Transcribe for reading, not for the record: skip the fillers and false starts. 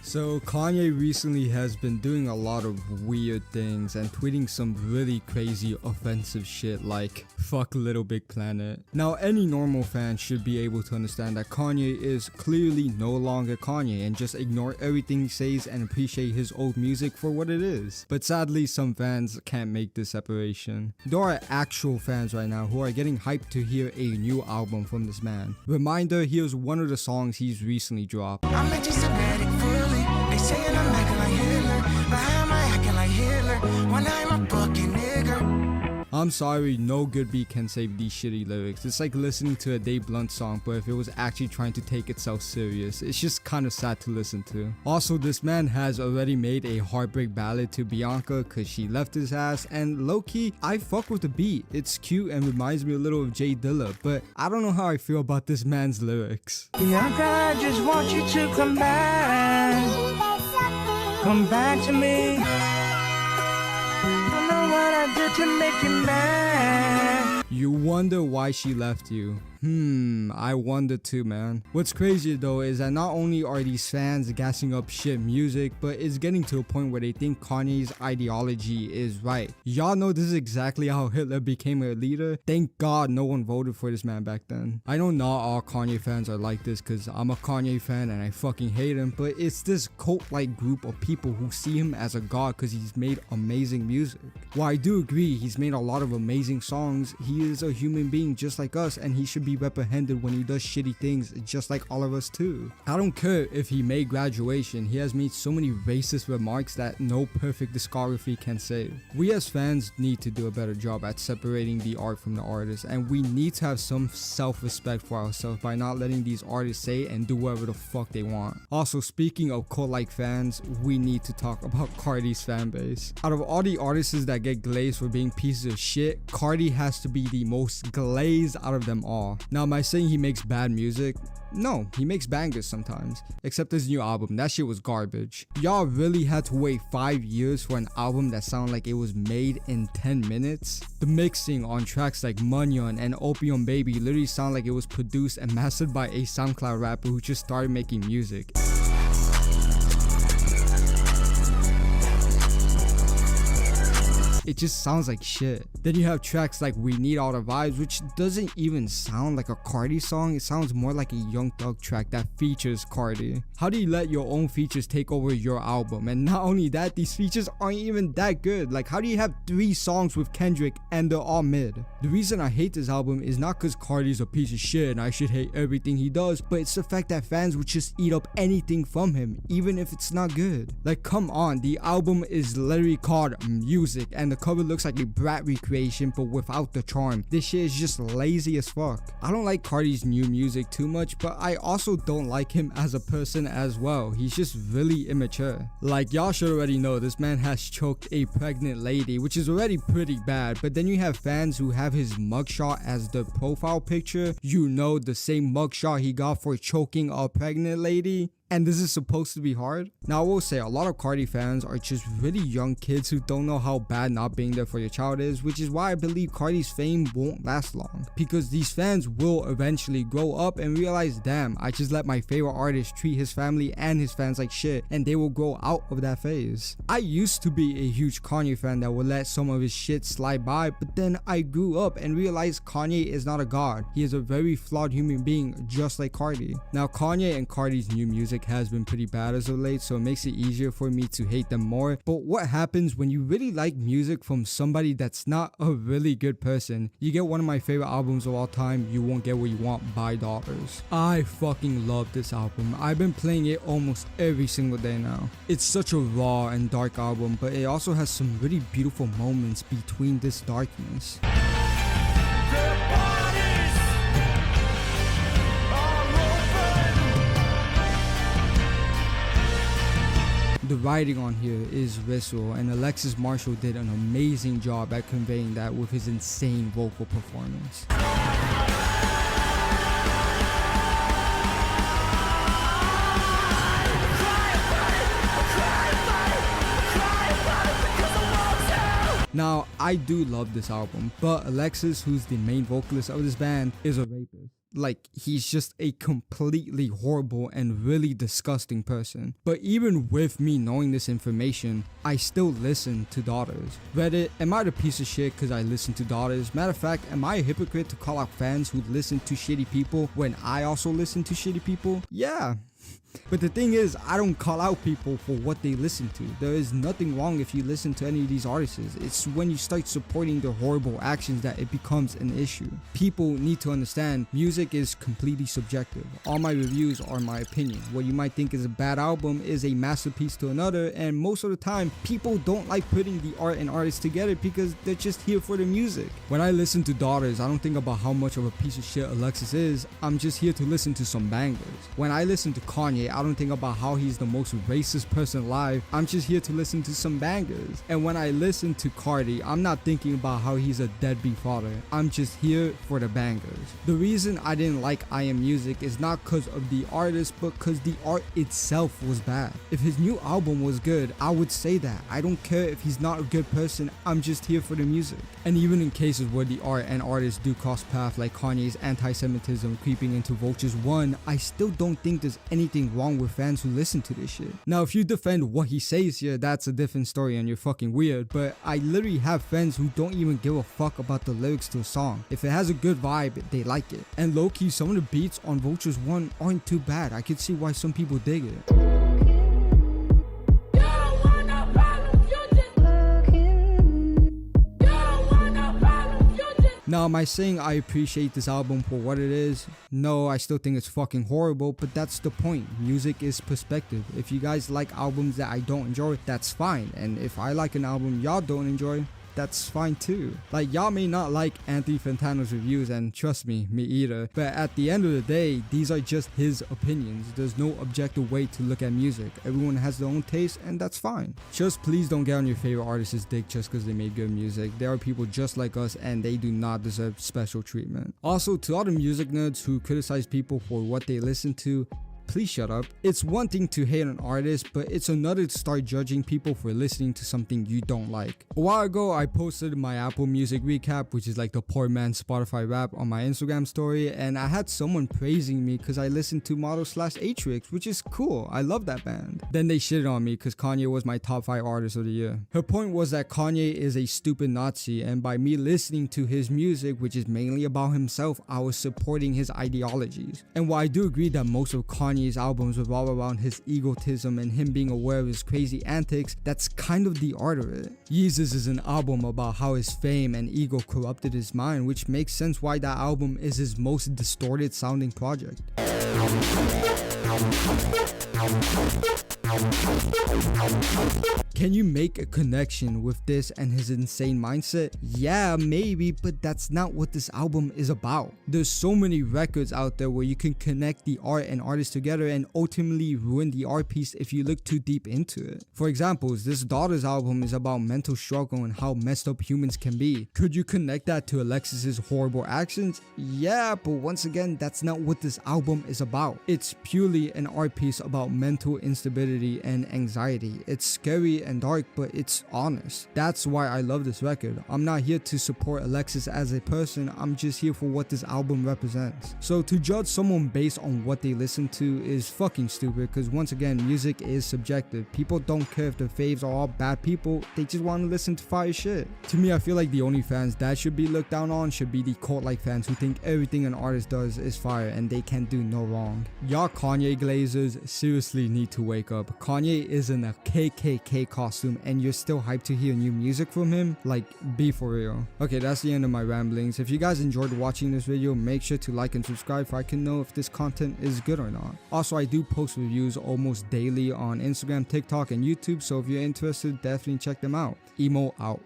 So Kanye recently has been doing a lot of weird things and tweeting some really crazy offensive shit like fuck Little Big Planet. Now any normal fan should be able to understand that Kanye is clearly no longer Kanye and just ignore everything he says and appreciate his old music for what it is. But sadly some fans can't make this separation. There are actual fans right now who are getting hyped to hear a new album from this man. Reminder, here's one of the songs he's recently dropped. I'm anti-Semitic fully. They saying I'm acting like Hitler, but how am I acting like Hitler when I'm a fucking nigger? I'm sorry, no good beat can save these shitty lyrics. It's like listening to a Dave Blunt song, but if it was actually trying to take itself serious. It's just kind of sad to listen to. Also, this man has already made a heartbreak ballad to Bianca cause she left his ass, and low-key, I fuck with the beat. It's cute and reminds me a little of Jay Dilla, but I don't know how I feel about this man's lyrics. Bianca, I just want you to come back. Come back to me. I know what I did to make you mad. You wonder why she left you. I wonder too, man. What's crazy though is that not only are these fans gassing up shit music, but it's getting to a point where they think Kanye's ideology is right. Y'all know this is exactly how Hitler became a leader. Thank God no one voted for this man back then. I know not all Kanye fans are like this because I'm a Kanye fan and I fucking hate him, but it's this cult-like group of people who see him as a god because he's made amazing music. While I do agree he's made a lot of amazing songs, he is a human being just like us and he should be reprehended when he does shitty things just like all of us too. I don't care if he made Graduation, he has made so many racist remarks that no perfect discography can save. We as fans need to do a better job at separating the art from the artist, and we need to have some self-respect for ourselves by not letting these artists say and do whatever the fuck they want. Also, speaking of cult-like fans, we need to talk about Cardi's fan base. Out of all the artists that get glazed for being pieces of shit, Cardi has to be the most glazed out of them all. Now, am I saying he makes bad music? No, he makes bangers sometimes. Except his new album, that shit was garbage. Y'all really had to wait 5 years for an album that sounded like it was made in 10 minutes? The mixing on tracks like Munyon and Opium Baby literally sound like it was produced and mastered by a SoundCloud rapper who just started making music. It just sounds like shit. Then you have tracks like We Need All the Vibes, which doesn't even sound like a Cardi song. It sounds more like a Young Thug track that features Cardi. How do you let your own features take over your album? And not only that, these features aren't even that good. Like, how do you have 3 songs with Kendrick and they're all mid? The reason I hate this album is not because Cardi's a piece of shit and I should hate everything he does, but it's the fact that fans would just eat up anything from him, even if it's not good. Like, come on, the album is literally called Music and the cover looks like a Brat recreation but without the charm. This shit is just lazy as fuck. I don't like Cardi's new music too much, but I also don't like him as a person as well. He's just really immature. Like, y'all should already know this man has choked a pregnant lady, which is already pretty bad, but then you have fans who have his mugshot as the profile picture. You know, the same mugshot he got for choking a pregnant lady. And this is supposed to be hard? Now, I will say a lot of Cardi fans are just really young kids who don't know how bad not being there for your child is, which is why I believe Cardi's fame won't last long. Because these fans will eventually grow up and realize, damn, I just let my favorite artist treat his family and his fans like shit, and they will grow out of that phase. I used to be a huge Kanye fan that would let some of his shit slide by, but then I grew up and realized Kanye is not a god. He is a very flawed human being just like Cardi. Now, Kanye and Cardi's new music has been pretty bad as of late, so it makes it easier for me to hate them more. But what happens when you really like music from somebody that's not a really good person? You get one of my favorite albums of all time, You Won't Get What You Want by Dollars. I fucking love this album. I've been playing it almost every single day now. It's such a raw and dark album, but it also has some really beautiful moments between this darkness. The writing on here is visceral, and Alexis Marshall did an amazing job at conveying that with his insane vocal performance. Now, I do love this album, but Alexis, who's the main vocalist of this band, is a rapist. like he's just a completely horrible and really disgusting person. But even with me knowing this information, I still listen to Daughters. Reddit, am I the piece of shit because I listen to Daughters? Matter of fact, am I a hypocrite to call out fans who listen to shitty people when I also listen to shitty people? Yeah. But the thing is, I don't call out people for what they listen to. There is nothing wrong if you listen to any of these artists. It's when you start supporting their horrible actions that it becomes an issue. People need to understand music is completely subjective. All my reviews are my opinion. What you might think is a bad album is a masterpiece to another, and most of the time, people don't like putting the art and artists together because they're just here for the music. When I listen to Daughters, I don't think about how much of a piece of shit Alexis is. I'm just here to listen to some bangers. When I listen to Kanye, I don't think about how he's the most racist person alive. I'm just here to listen to some bangers. And when I listen to Cardi, I'm not thinking about how he's a deadbeat father. I'm just here for the bangers. The reason I didn't like I Am Music is not because of the artist, but because the art itself was bad. If his new album was good, I would say that. I don't care if he's not a good person, I'm just here for the music. And even in cases where the art and artists do cross paths, like Kanye's anti-Semitism creeping into Vultures 1, I still don't think there's anything wrong with fans who listen to this shit. Now, if you defend what he says here, that's a different story and you're fucking weird, but I literally have friends who don't even give a fuck about the lyrics to a song. If it has a good vibe, they like it. And low-key, some of the beats on Vultures 1 aren't too bad. I could see why some people dig it. Now, am I saying I appreciate this album for what it is? No, I still think it's fucking horrible, but that's the point. Music is perspective. If you guys like albums that I don't enjoy, that's fine. And if I like an album y'all don't enjoy, that's fine too. Like, y'all may not like Anthony Fantano's reviews, and trust me either, but at the end of the day, these are just his opinions. There's no objective way to look at music. Everyone has their own taste, and that's fine. Just please don't get on your favorite artist's dick just because they made good music. There are people just like us, and they do not deserve special treatment. Also, to all the music nerds who criticize people for what they listen to, please shut up. It's one thing to hate an artist, but it's another to start judging people for listening to something you don't like. A while ago, I posted my Apple Music recap, which is like the poor man's Spotify rap, on my Instagram story, and I had someone praising me because I listened to Model/Atrix, which is cool. I love that band. Then they shitted on me because Kanye was my top 5 artist of the year. Her point was that Kanye is a stupid Nazi, and by me listening to his music, which is mainly about himself, I was supporting his ideologies. And while I do agree that most of Kanye's albums revolve around his egotism and him being aware of his crazy antics, that's kind of the art of it. Yeezus is an album about how his fame and ego corrupted his mind, which makes sense why that album is his most distorted sounding project. Can you make a connection with this and his insane mindset? Yeah, maybe, but that's not what this album is about. There's so many records out there where you can connect the art and artists together and ultimately ruin the art piece if you look too deep into it. For example, this Daughters album is about mental struggle and how messed up humans can be. Could you connect that to Alexis's horrible actions? Yeah, but once again, that's not what this album is about. It's purely an art piece about mental instability and anxiety. It's scary and dark, but it's honest. That's why I love this record. I'm not here to support Alexis as a person, I'm just here for what this album represents. So to judge someone based on what they listen to is fucking stupid, because once again, music is subjective. People don't care if their faves are all bad people, they just want to listen to fire shit. To me, I feel like the only fans that should be looked down on should be the cult-like fans who think everything an artist does is fire and they can do no wrong. Y'all Kanye glazers seriously need to wake up. Kanye is in a KKK costume and you're still hyped to hear new music from him? Like, be for real. Okay, that's the end of my ramblings. If you guys enjoyed watching this video, make sure to like and subscribe so I can know if this content is good or not. Also, I do post reviews almost daily on Instagram, TikTok, and YouTube, so if you're interested, definitely check them out. Emo out.